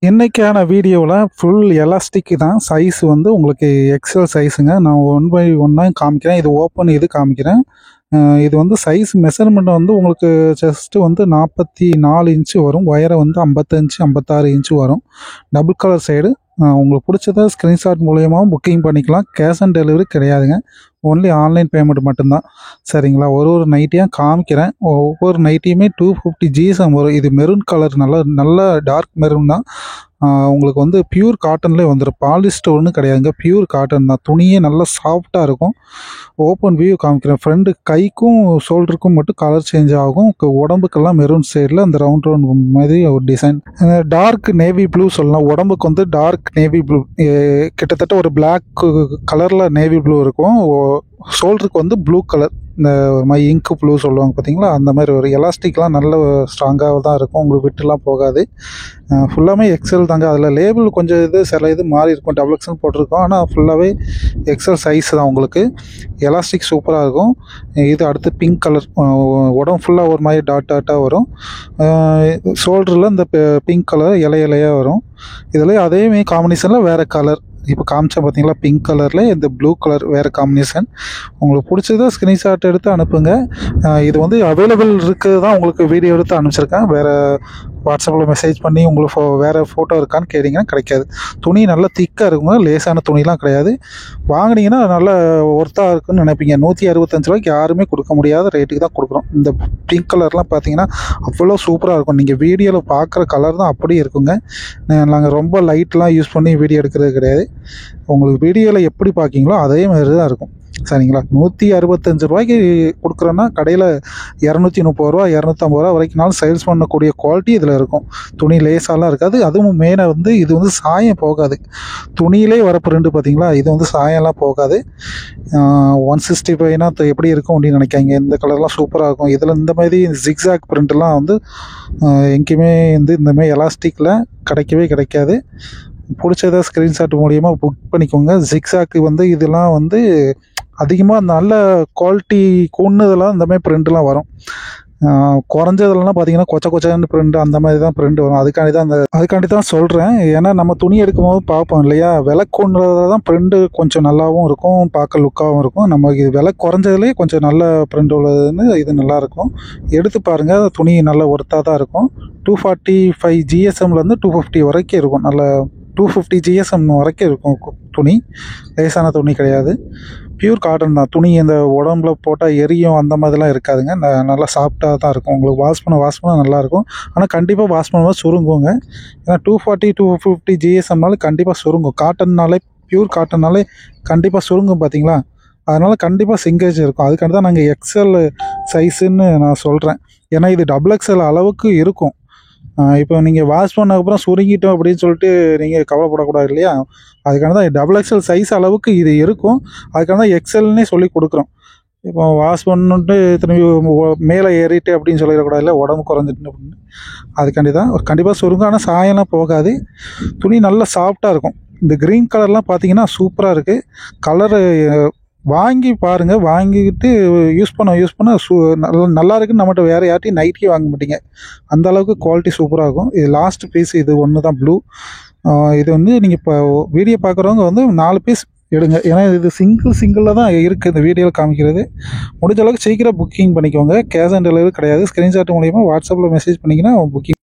இன்னைக்கான வீடியோவில் full elastic தான். சைஸ் வந்து உங்களுக்கு எக்ஸல் சைஸுங்க. நான் 1 பை 1 காமிக்கிறேன். இது ஓப்பன் இது காமிக்கிறேன். இது வந்து சைஸ் மெஷர்மெண்ட் வந்து உங்களுக்கு செஸ்ட்டு வந்து 44 இன்ச்சு வரும். உயரம் வந்து 55 56 இன்ச்சு வரும். Double colour side. உங்களுக்கு பிடிச்சத ஸ்க்ரீன்ஷாட் மூலியமாகவும் புக்கிங் பண்ணிக்கலாம். கேஷ் ஆன் டெலிவரி கிடையாதுங்க. ஒன்லி ஆன்லைன் பேமெண்ட் மட்டும்தான். சரிங்களா? ஒரு நைட்டியாக காமிக்கிறேன். ஒவ்வொரு நைட்டியுமே 250 GSM வரும். இது மெரூன் கலர், நல்ல டார்க் மெரூன் தான். உங்களுக்கு வந்து பியூர் காட்டன்லேயே வந்துடும். பாலிஸ்டர் ஒன்றும் கிடையாதுங்க. பியூர் காட்டன் தான். துணியே நல்லா சாஃப்டாக இருக்கும். ஓப்பன் வியூ காமிக்கிறேன். ஃப்ரண்ட் கைக்கும் ஷோல்டருக்கும் மட்டும் கலர் சேஞ்ச் ஆகும். உடம்புக்கெல்லாம் மெரூன் சைடில் அந்த ரவுண்ட் மாதிரி ஒரு டிசைன். டார்க் நேவி ப்ளூ சொல்லலாம். உடம்புக்கு வந்து டார்க் நேவி ப்ளூ, கிட்டத்தட்ட ஒரு பிளாக் கலரில் நேவி ப்ளூ இருக்கும். ஷோல்டருக்கு வந்து ப்ளூ கலர், இந்த இங்கு ப்ளூ சொல்லுவாங்க பார்த்தீங்களா, அந்த மாதிரி ஒரு எலாஸ்டிக்லாம் நல்ல ஸ்ட்ராங்காக தான் இருக்கும். உங்களுக்கு விட்டுலாம் போகாது. ஃபுல்லாமே எக்ஸல் தாங்க. அதில் லேபிள் கொஞ்சம் சில இது மாறி இருக்கும். டபுள் எக்ஸல் போட்டிருக்கோம். ஆனால் ஃபுல்லாகவே எக்ஸல் சைஸ் தான். உங்களுக்கு எலாஸ்டிக் சூப்பராக இருக்கும். இது அடுத்து பிங்க் கலர். உடம்பு ஃபுல்லாக ஒரு மாதிரி டாட்டாக வரும். ஷோல்டரில் இந்த பிங்க் கலர் இலையாக வரும். இதில் அதேமாரி காம்பினேஷனில் வேறு கலர். இப்போ காமிச்சா பார்த்தீங்களா, பிங்க் கலரில் இந்த ப்ளூ கலர் வேறு காம்பினேஷன். உங்களுக்கு பிடிச்சதா ஸ்க்ரீன்ஷாட் எடுத்து அனுப்புங்க. இது வந்து அவைலபிள் இருக்குது தான் உங்களுக்கு வீடியோ எடுத்து அனுப்பிச்சிருக்கேன். வேறு வாட்ஸ்அப்பில் மெசேஜ் பண்ணி உங்களுக்கு வேறு ஃபோட்டோ இருக்கான்னு கேட்டிங்கன்னா கிடைக்காது. துணி நல்லா திக்காக இருக்குங்க. லேசான துணிலாம் கிடையாது. வாங்கினீங்கன்னா நல்லா ஒர்த்தாக இருக்குன்னு நினைப்பீங்க. 165 ரூபாய்க்கு யாருமே கொடுக்க முடியாத ரேட்டுக்கு தான் கொடுக்குறோம். இந்த பிங்க் கலர்லாம் பார்த்தீங்கன்னா அவ்வளோ சூப்பராக இருக்கும். நீங்கள் வீடியோவில் பார்க்குற கலர் தான் அப்படியே இருக்குங்க. நாங்கள் ரொம்ப லைட்லாம் யூஸ் பண்ணி வீடியோ எடுக்கிறது கிடையாது. உங்களுக்கு வீடியோவில் எப்படி பார்க்கிங்களோ அதே மாதிரி தான் இருக்கும். சரிங்களா? 165 ரூபாய்க்கு கொடுக்குறோன்னா கடையில் 230 ரூபா 250 ரூபா வரைக்கும்னாலும் சேல்ஸ் பண்ணக்கூடிய குவாலிட்டி இதில் இருக்கும். துணி லேசாலாம் இருக்காது. அதுவும் மெயினாக வந்து இது வந்து சாயம் போகாது. துணியிலே வர பிரிண்ட் பார்த்தீங்களா, இது வந்து சாயம்லாம் போகாது. 165னா எப்படி இருக்கும் அப்படின்னு நினைக்காங்க. இந்த கலர்லாம் சூப்பராக இருக்கும். இதில் இந்த மாதிரி ஜிக்ஸாக் பிரிண்ட்லாம் வந்து எங்கேயுமே வந்து இந்தமாதிரி எலாஸ்டிக்கில் கிடைக்கவே கிடைக்காது. பிடிச்சதை ஸ்க்ரீன்ஷாட் மூலியமாக புக் பண்ணிக்கோங்க. ஜிக்ஸாக்கு வந்து இதெல்லாம் வந்து அதிகமாக நல்ல குவாலிட்டி கூடுதலாம் இந்தமாதிரி பிரிண்ட்லாம் வரும். குறைஞ்சதுலாம் பார்த்தீங்கன்னா கொச்சன்னு பிரிண்ட், அந்த மாதிரி தான் பிரிண்ட் வரும். அதுக்காண்டி தான் சொல்கிறேன். ஏன்னா நம்ம துணி எடுக்கும்போது பார்ப்போம் இல்லையா, விலை கூடுறதுல தான் பிரிண்ட்டு கொஞ்சம் நல்லாவும் இருக்கும், பார்க்க லுக்காகவும் இருக்கும். நம்ம இது விலை குறைஞ்சதுலேயே கொஞ்சம் நல்ல பிரிண்ட் உள்ளதுன்னு இது நல்லாயிருக்கும். எடுத்து பாருங்கள். துணி நல்ல ஒர்த்தாக தான் இருக்கும். 245 GSMலேருந்து 250 வரைக்கும் இருக்கும். நல்ல 250 GSM வரைக்கும் இருக்கும் துணி. லேசான துணி கிடையாது. பியூர் காட்டன் தான். துணி இந்த உடம்புல போட்டால் எரியும் அந்த மாதிரிலாம் இருக்காதுங்க. நல்லா சாஃப்டாக தான் இருக்கும். உங்களுக்கு வாஷ் பண்ண நல்லாயிருக்கும். ஆனால் கண்டிப்பாக வாஷ் பண்ணும்போது சுருங்குங்க. ஏன்னா 240 250 GSMனால கண்டிப்பாக சுருங்கும். காட்டன்னாலே, பியூர் காட்டன்னாலே கண்டிப்பாக சுருங்கும் பார்த்தீங்களா. அதனால் கண்டிப்பாக சிங்கேஜ் இருக்கும். அதுக்காண்டி தான் நாங்கள் எக்ஸல் சைஸுன்னு நான் சொல்கிறேன். ஏன்னா இது டபுள் எக்ஸல் அளவுக்கு இருக்கும். இப்போ நீங்கள் வாஷ் பண்ணதுக்கப்புறம் சுருங்கிட்டோம் அப்படின்னு சொல்லிட்டு நீங்கள் கவலைப்படக்கூடாது இல்லையா. அதுக்காக தான் டபுள் எக்ஸல் சைஸ் அளவுக்கு இது இருக்கும். அதுக்காக தான் எக்ஸல்னே சொல்லி கொடுக்குறோம். இப்போ வாஷ் பண்ணிட்டு திரும்பி மேலே ஏறிட்டு அப்படின்னு சொல்லிடக்கூடாது இல்லை, உடம்பு குறைஞ்சிட்டு அப்படின்னு. அதுக்காண்டி தான் கண்டிப்பாக சுருங்க. ஆனால் சாயம்லாம் போகாது. துணி நல்லா சாஃப்டாக இருக்கும். இந்த க்ரீன் கலர்லாம் பார்த்தீங்கன்னா சூப்பராக இருக்குது. கலரு வாங்கி பாருங்கள். வாங்கிக்கிட்டு யூஸ் பண்ண நல்லா இருக்குன்னு நம்மகிட்ட வேறு யார்ட்டையும் நைட்டியே வாங்க மாட்டீங்க. அந்த அளவுக்கு குவாலிட்டி சூப்பராக இருக்கும். இது லாஸ்ட் பீஸ். இது ஒன்று தான் ப்ளூ. இது வந்து நீங்கள் இப்போ வீடியோ பார்க்குறவங்க வந்து 4 பீஸ் எடுங்க. ஏன்னா இது சிங்கிளில் தான் இருக்குது இந்த வீடியோவில் காமிக்கிறது. முடிஞ்ச அளவுக்கு சீக்கிரம் புக்கிங் பண்ணிக்கோங்க. கேஷ் ஆன் டெலிவரி கிடையாது. ஸ்க்ரீன்ஷாட் மூலிமா வாட்ஸ்அப்பில் மெசேஜ் பண்ணிங்கன்னா புக்கிங்